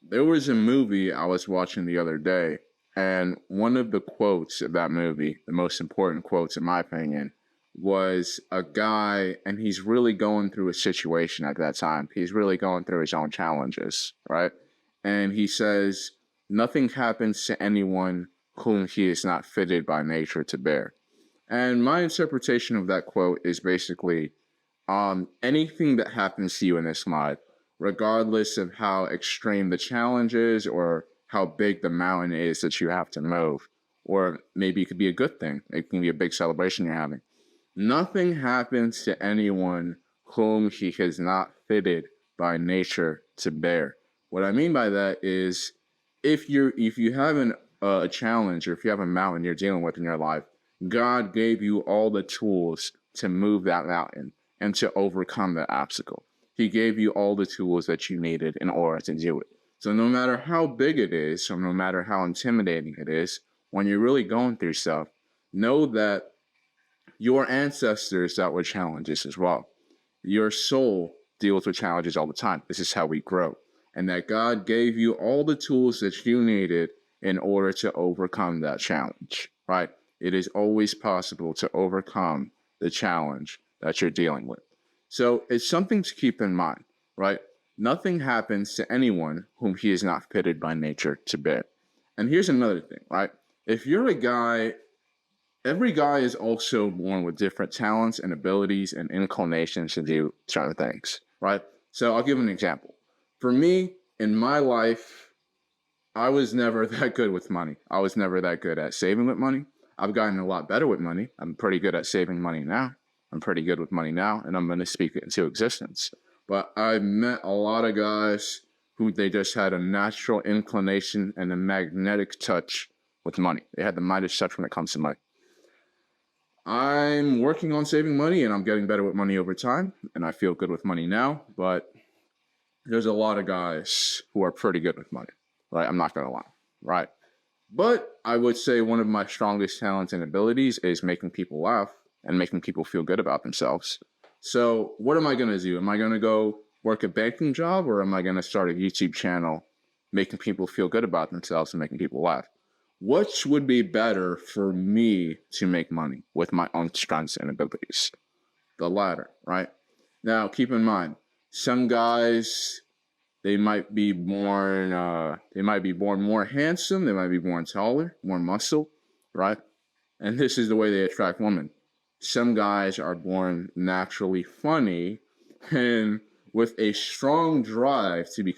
there was a movie I was watching the other day, and one of the quotes of that movie, the most important quotes in my opinion, was a guy, and he's really going through a situation at that time. He's really going through his own challenges, right? And he says, nothing happens to anyone whom he is not fitted by nature to bear. And my interpretation of that quote is basically anything that happens to you in this life, regardless of how extreme the challenge is or how big the mountain is that you have to move, or maybe it could be a good thing, it can be a big celebration you're having. Nothing happens to anyone whom he has not fitted by nature to bear. What I mean by that is if you have a challenge, or if you have a mountain you're dealing with in your life, God gave you all the tools to move that mountain and to overcome that obstacle. He gave you all the tools that you needed in order to do it. So no matter how big it is, or no matter how intimidating it is, when you're really going through stuff, know that your ancestors dealt with challenges as well. Your soul deals with challenges all the time. This is how we grow. And that God gave you all the tools that you needed in order to overcome that challenge, right? It is always possible to overcome the challenge that you're dealing with. So it's something to keep in mind, right? Nothing happens to anyone whom he is not fitted by nature to bear. And here's another thing, right? If you're a guy, every guy is also born with different talents and abilities and inclinations to do certain things, right? So I'll give an example. For me, in my life, I was never that good with money. I was never that good at saving with money. I've gotten a lot better with money. I'm pretty good at saving money now. I'm pretty good with money now, and I'm going to speak it into existence. But I met a lot of guys who they just had a natural inclination and a magnetic touch with money. They had the Midas touch when it comes to money. I'm working on saving money, and I'm getting better with money over time, and I feel good with money now, but there's a lot of guys who are pretty good with money, right? I'm not going to lie, right? But I would say one of my strongest talents and abilities is making people laugh and making people feel good about themselves. So what am I going to do? Am I going to go work a banking job, or am I going to start a YouTube channel making people feel good about themselves and making people laugh? Which would be better for me to make money with my own strengths and abilities? The latter, right? Now, keep in mind, some guys, they might be born more handsome, they might be born taller, more muscle, right? And this is the way they attract women. Some guys are born naturally funny and with a strong drive to